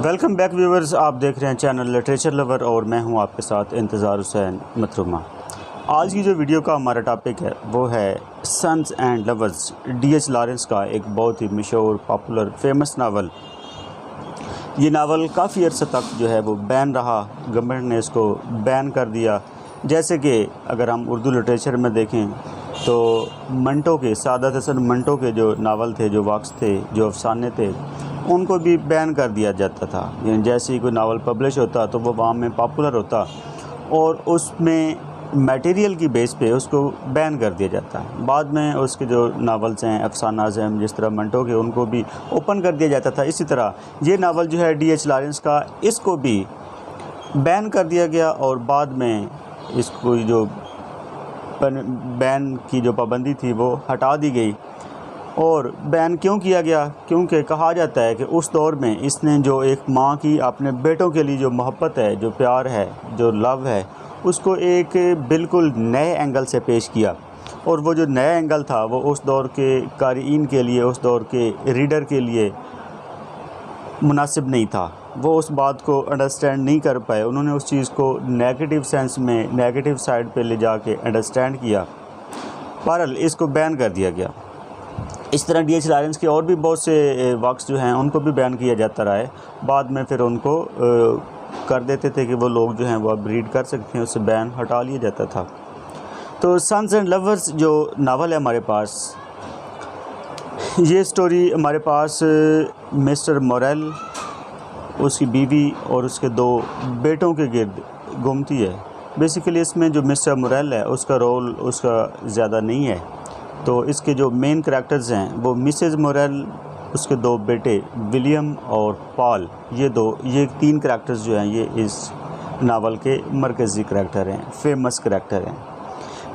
Welcome back viewers, आप देख रहे हैं चैनल लिटरेचर लवर और मैं हूं आपके साथ इंतज़ार हुसैन मथरुमा। आज की जो वीडियो का हमारा टॉपिक है वो है Sons and Lovers, D H. Lawrence का एक बहुत ही मशहूर पॉपुलर फेमस नावल। ये नावल काफ़ी अर्से तक जो है वो बैन रहा, गवर्नमेंट ने इसको बैन कर दिया। जैसे कि अगर हम उर्दू लिटरेचर में देखें तो मंटो के, सादत हसन मंटो के जो नावल थे, जो वाक़ थे, जो अफसाने थे, उनको भी बैन कर दिया जाता था। यानी जैसे ही कोई नावल पब्लिश होता तो वो आवाम में पॉपुलर होता और उसमें मटेरियल की बेस पे उसको बैन कर दिया जाता। बाद में उसके जो नावल्स हैं, अफसानाज़ हैं, जिस तरह मंटो के, उनको भी ओपन कर दिया जाता था। इसी तरह ये नावल जो है डी.एच. लॉरेंस का, इसको भी बैन कर दिया गया और बाद में इसको जो बैन की जो पाबंदी थी वो हटा दी गई। और बैन क्यों किया गया? क्योंकि कहा जाता है कि उस दौर में इसने जो एक माँ की अपने बेटों के लिए जो मोहब्बत है, जो प्यार है, जो लव है, उसको एक बिल्कुल नए एंगल से पेश किया। और वो जो नया एंगल था वो उस दौर के क़ारीन के लिए, उस दौर के रीडर के लिए मुनासिब नहीं था। वो उस बात को अंडरस्टैंड नहीं कर पाए। उन्होंने उस चीज़ को नेगेटिव सेंस में, नेगेटिव साइड पे ले जाके अंडरस्टैंड किया। बहरहाल इसको बैन कर दिया गया। इस तरह डी.एच. लॉरेंस के और भी बहुत से वर्क्स जो हैं उनको भी बैन किया जाता रहा है। बाद में फिर उनको कर देते थे कि वो लोग जो हैं वो अब रीड कर सकते हैं, उससे बैन हटा लिया जाता था। तो सन्स एंड लवर्स जो नावल है हमारे पास, ये स्टोरी हमारे पास मिस्टर मोरेल, उसकी बीवी और उसके 2 बेटों के गिर्द घूमती है। बेसिकली इसमें जो मिस्टर मोरेल है उसका रोल उसका ज़्यादा नहीं है। तो इसके जो मेन करैक्टर्स हैं वो मिसेज़ मोरेल, उसके 2 बेटे विलियम और पॉल, ये 3 करैक्टर्स जो हैं ये इस नावल के मरकज़ी करैक्टर हैं, फेमस करैक्टर हैं।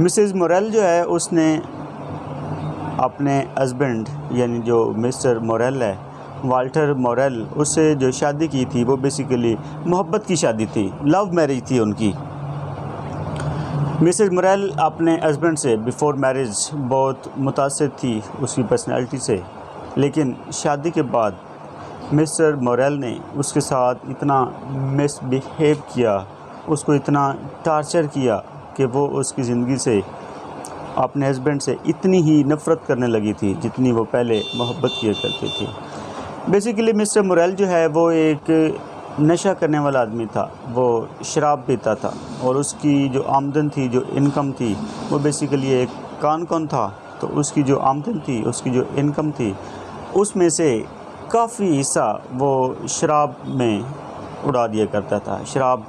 मिसेज़ मोरेल जो है उसने अपने हस्बैंड यानी जो मिस्टर मोरेल है, वाल्टर मोरेल, उससे जो शादी की थी वो बेसिकली मोहब्बत की शादी थी, लव मैरिज थी उनकी। मिसेज़ मोरेल अपने हस्बैंड से बिफ़ोर मैरिज बहुत मुतासिर थी उसकी पर्सनैलिटी से, लेकिन शादी के बाद मिस्टर मोरेल ने उसके साथ इतना मिसबिहेव किया, उसको इतना टार्चर किया कि वो उसकी ज़िंदगी से, अपने हस्बैंड से इतनी ही नफ़रत करने लगी थी जितनी वो पहले मोहब्बत किया करती थी। बेसिकली मिस्टर मोरेल जो है वो एक नशा करने वाला आदमी था। वो शराब पीता था और उसकी जो आमदन थी, जो इनकम थी, वो बेसिकली एक कान था। तो उसकी जो आमदन थी, उसकी जो इनकम थी, उसमें से काफ़ी हिस्सा वो शराब में उड़ा दिया करता था। शराब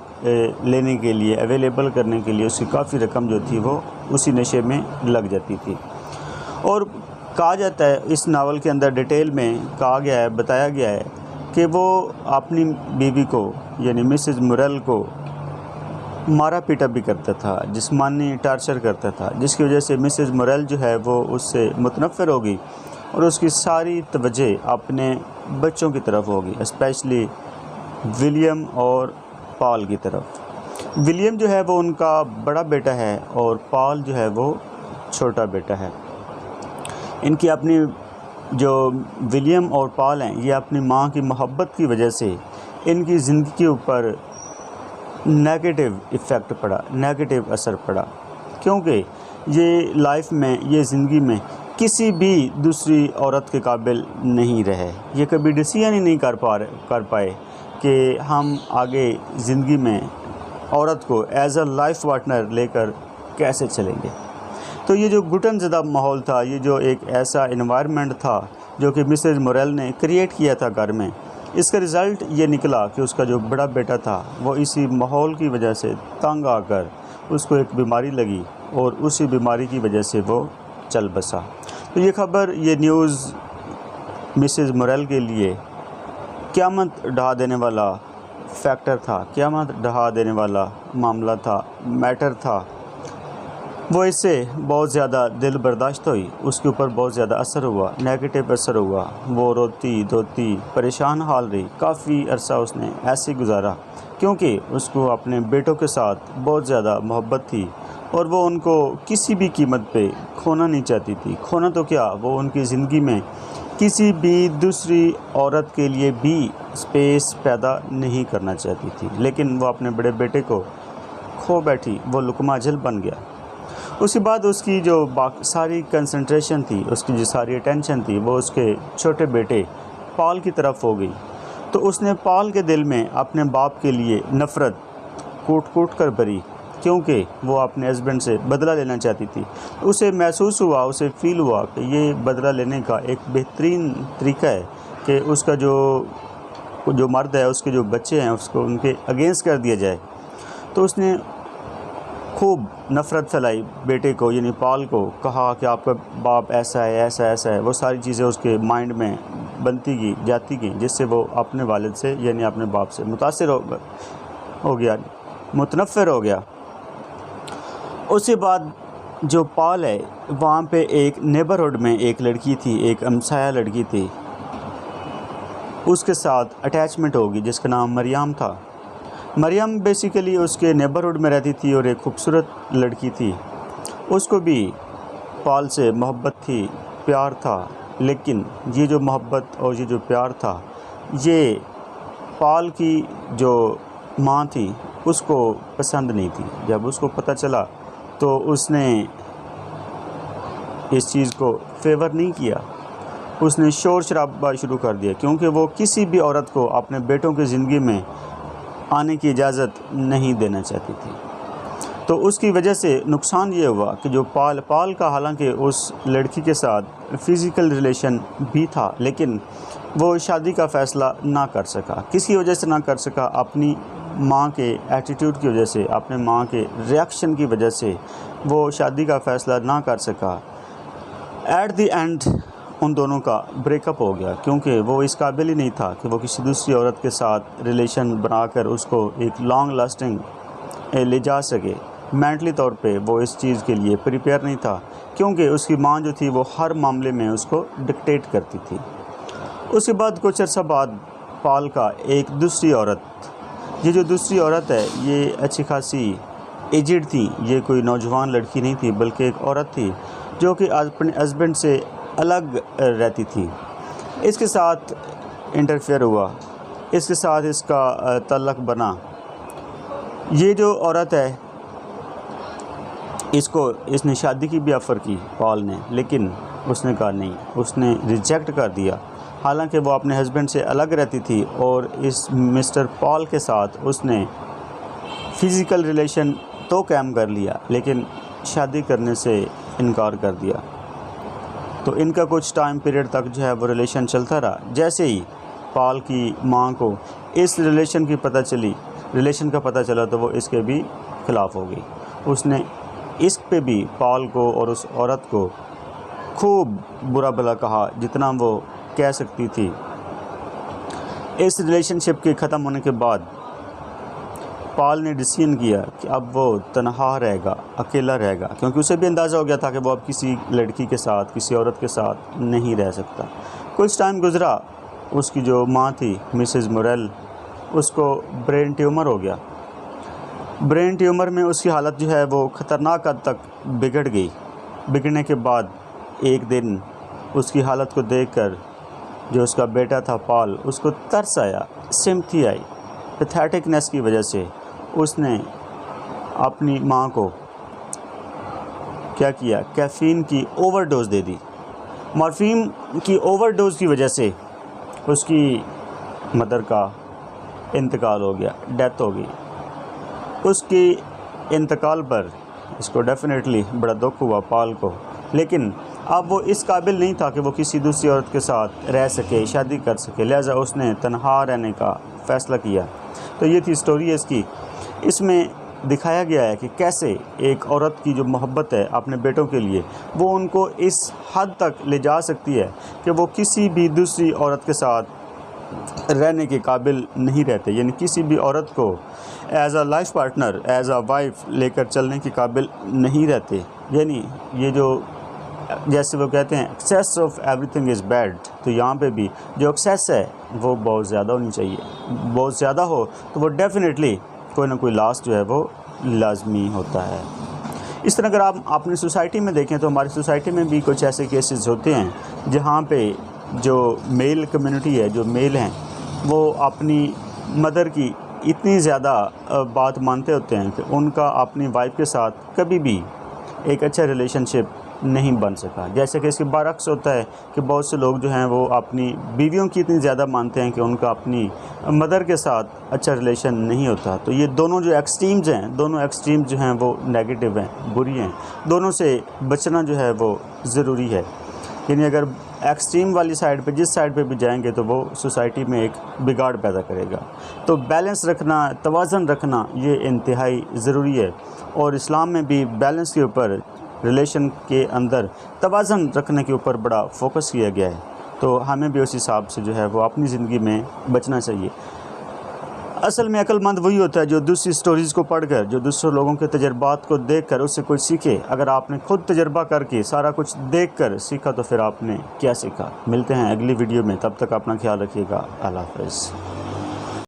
लेने के लिए, अवेलेबल करने के लिए उसकी काफ़ी रकम जो थी वो उसी नशे में लग जाती थी। और कहा जाता है, इस नावल के अंदर डिटेल में कहा गया है, बताया गया है कि वो अपनी बीवी को यानी मिसेज़ मोरेल को मारा पीटा भी करता था, जिस्मानी टार्चर करता था, जिसकी वजह से मिसेज़ मोरेल जो है वो उससे मुतनफ़िर हो गई और उसकी सारी तवज्जो अपने बच्चों की तरफ होगी, स्पेशली विलियम और पॉल की तरफ। विलियम जो है वो उनका बड़ा बेटा है और पॉल जो है वो छोटा बेटा है। इनकी अपनी जो विलियम और पॉल हैं, ये अपनी माँ की मोहब्बत की वजह से इनकी ज़िंदगी के ऊपर नेगेटिव इफ़ेक्ट पड़ा, नेगेटिव असर पड़ा, क्योंकि ये लाइफ में, ये ज़िंदगी में किसी भी दूसरी औरत के काबिल नहीं रहे। ये कभी डिसीजन ही नहीं कर पाए कि हम आगे ज़िंदगी में औरत को एज़ अ लाइफ पार्टनर लेकर कैसे चलेंगे। तो ये जो घुटनज़दा माहौल था, ये जो एक ऐसा एनवायरनमेंट था जो कि मिसेज़ मोरेल ने क्रिएट किया था घर में, इसका रिज़ल्ट ये निकला कि उसका जो बड़ा बेटा था वो इसी माहौल की वजह से तंग आकर उसको एक बीमारी लगी और उसी बीमारी की वजह से वो चल बसा। तो ये खबर, ये न्यूज़ मिसेज़ मोरेल के लिए क़यामत ढहा देने वाला फैक्टर था, क़यामत ढहा देने वाला मामला था, मैटर था। वो इससे बहुत ज़्यादा दिल बर्दाश्त हुई, उसके ऊपर बहुत ज़्यादा असर हुआ, नेगेटिव असर हुआ। वो रोती धोती परेशान हाल रही, काफ़ी अरसा उसने ऐसे गुजारा, क्योंकि उसको अपने बेटों के साथ बहुत ज़्यादा मोहब्बत थी और वो उनको किसी भी कीमत पे खोना नहीं चाहती थी। खोना तो क्या, वो उनकी ज़िंदगी में किसी भी दूसरी औरत के लिए भी स्पेस पैदा नहीं करना चाहती थी, लेकिन वो अपने बड़े बेटे को खो बैठी, वो लुकमा अजल बन गया। उसके बाद उसकी जो सारी कंसंट्रेशन थी, उसकी जो सारी अटेंशन थी, वो उसके छोटे बेटे पॉल की तरफ हो गई। तो उसने पॉल के दिल में अपने बाप के लिए नफ़रत कूट कूट कर भरी, क्योंकि वो अपने हस्बैंड से बदला लेना चाहती थी। उसे महसूस हुआ, उसे फ़ील हुआ कि ये बदला लेने का एक बेहतरीन तरीका है कि उसका जो मर्द है, उसके जो बच्चे हैं, उसको उनके अगेंस्ट कर दिया जाए। तो उसने खूब नफ़रत फैलाई बेटे को, यानी पॉल को, कहा कि आपका बाप ऐसा है, ऐसा ऐसा है। वो सारी चीज़ें उसके माइंड में बनती गई, जाती गई, जिससे वो अपने वालिद से यानी अपने बाप से मुतासिर हो गया, मुतनफ़िर हो गया। उसके बाद जो पॉल है, वहाँ पे एक नेबरहुड में एक लड़की थी, एक हमसाया लड़की थी, उसके साथ अटैचमेंट होगी, जिसका नाम मरियम था। मरियम बेसिकली उसके नेबरहुड में रहती थी और एक खूबसूरत लड़की थी। उसको भी पॉल से मोहब्बत थी, प्यार था, लेकिन ये जो मोहब्बत और ये जो प्यार था, ये पॉल की जो माँ थी उसको पसंद नहीं थी। जब उसको पता चला तो उसने इस चीज़ को फेवर नहीं किया, उसने शोर शराबा शुरू कर दिया, क्योंकि वो किसी भी औरत को अपने बेटों की ज़िंदगी में आने की इजाज़त नहीं देना चाहती थी। तो उसकी वजह से नुकसान ये हुआ कि जो पॉल का हालांकि उस लड़की के साथ फ़िज़िकल रिलेशन भी था, लेकिन वो शादी का फ़ैसला ना कर सका। किसी वजह से ना कर सका, अपनी माँ के एटीट्यूड की वजह से, अपने माँ के रिएक्शन की वजह से वो शादी का फ़ैसला ना कर सका। एट द एंड उन दोनों का ब्रेकअप हो गया, क्योंकि वो इस काबिल ही नहीं था कि वो किसी दूसरी औरत के साथ रिलेशन बनाकर उसको एक लॉन्ग लास्टिंग ले जा सके। मेंटली तौर पे वो इस चीज़ के लिए प्रिपेयर नहीं था, क्योंकि उसकी माँ जो थी वो हर मामले में उसको डिक्टेट करती थी। उसके बाद कुछ अर्सा बाद पॉल का एक दूसरी औरत, ये जो दूसरी औरत है ये अच्छी खासी एजिड थी, ये कोई नौजवान लड़की नहीं थी, बल्कि एक औरत थी जो कि अपने हस्बैंड से अलग रहती थी। इसके साथ इंटरफेयर हुआ, इसके साथ इसका तल्लक बना। ये जो औरत है, इसने शादी की भी ऑफ़र की पॉल ने, लेकिन उसने कहा नहीं, उसने रिजेक्ट कर दिया। हालांकि वो अपने हस्बैंड से अलग रहती थी और इस मिस्टर पॉल के साथ उसने फ़िज़िकल रिलेशन तो कायम कर लिया, लेकिन शादी करने से इनकार कर दिया। तो इनका कुछ टाइम पीरियड तक जो है वो रिलेशन चलता रहा। जैसे ही पॉल की माँ को इस रिलेशन का पता चला तो वो इसके भी ख़िलाफ़ हो गई। उसने इस पे भी पॉल को और उस औरत को खूब बुरा भला कहा, जितना वो कह सकती थी। इस रिलेशनशिप के ख़त्म होने के बाद पॉल ने डिसीजन किया कि अब वो तन्हा रहेगा, अकेला रहेगा, क्योंकि उसे भी अंदाज़ा हो गया था कि वो अब किसी लड़की के साथ, किसी औरत के साथ नहीं रह सकता। कुछ टाइम गुज़रा, उसकी जो माँ थी मिसेस मोरेल, उसको ब्रेन ट्यूमर हो गया। ब्रेन ट्यूमर में उसकी हालत जो है वो ख़तरनाक हद तक बिगड़ गई। बिगड़ने के बाद एक दिन उसकी हालत को देखकर जो उसका बेटा था पॉल, उसको तरस आया, सिम्पथी आई। पैथेटिकनेस की वजह से उसने अपनी माँ को क्या किया, कैफ़ीन की ओवरडोज़ दे दी। मॉर्फीन की ओवरडोज़ की वजह से उसकी मदर का इंतकाल हो गया, डेथ हो गई। उसकी इंतकाल पर इसको डेफिनेटली बड़ा दुख हुआ पॉल को, लेकिन अब वो इस काबिल नहीं था कि वो किसी दूसरी औरत के साथ रह सके, शादी कर सके, लिहाजा उसने तन्हा रहने का फ़ैसला किया। तो ये थी स्टोरी इसकी। इसमें दिखाया गया है कि कैसे एक औरत की जो मोहब्बत है अपने बेटों के लिए, वो उनको इस हद तक ले जा सकती है कि वो किसी भी दूसरी औरत के साथ रहने के काबिल नहीं रहते, यानी किसी भी औरत को as a life partner, as a wife लेकर चलने के काबिल नहीं रहते। यानी ये जो जैसे वो कहते हैं excess of everything is bad, तो यहाँ पे भी जो एक्सेस है वो बहुत ज़्यादा होनी चाहिए। बहुत ज़्यादा हो तो वो डेफिनेटली कोई ना कोई लॉस जो है वो लाजमी होता है। इस तरह अगर आप अपनी सोसाइटी में देखें तो हमारी सोसाइटी में भी कुछ ऐसे केसेस होते हैं जहाँ पे जो मेल कम्युनिटी है, जो मेल हैं, वो अपनी मदर की इतनी ज़्यादा बात मानते होते हैं कि उनका अपनी वाइफ के साथ कभी भी एक अच्छा रिलेशनशिप नहीं बन सका। जैसे कि इसके बरअक्स होता है कि बहुत से लोग जो हैं वो अपनी बीवियों की इतनी ज़्यादा मानते हैं कि उनका अपनी मदर के साथ अच्छा रिलेशन नहीं होता। तो ये दोनों जो एक्सट्रीम्स हैं, दोनों एक्सट्रीम जो हैं वो नेगेटिव हैं, बुरी हैं। दोनों से बचना जो है वो ज़रूरी है। यानी अगर एक्सट्रीम वाली साइड पे, जिस साइड पे भी जाएंगे तो वो सोसाइटी में एक बिगाड़ पैदा करेगा। तो बैलेंस रखना, तवाज़न रखना, ये इंतहाई ज़रूरी है। और इस्लाम में भी बैलेंस के ऊपर, रिलेशन के अंदर तवाज़न रखने के ऊपर बड़ा फोकस किया गया है। तो हमें भी उस हिसाब से जो है वो अपनी ज़िंदगी में बचना चाहिए। असल में अक्लमंद वही होता है जो दूसरी स्टोरीज़ को पढ़कर, जो दूसरे लोगों के तजर्बात को देखकर उससे कुछ सीखे। अगर आपने खुद तजर्बा करके सारा कुछ देखकर सीखा तो फिर आपने क्या सीखा। मिलते हैं अगली वीडियो में, तब तक अपना ख्याल रखिएगा। अल्लाह हाफ़िज़।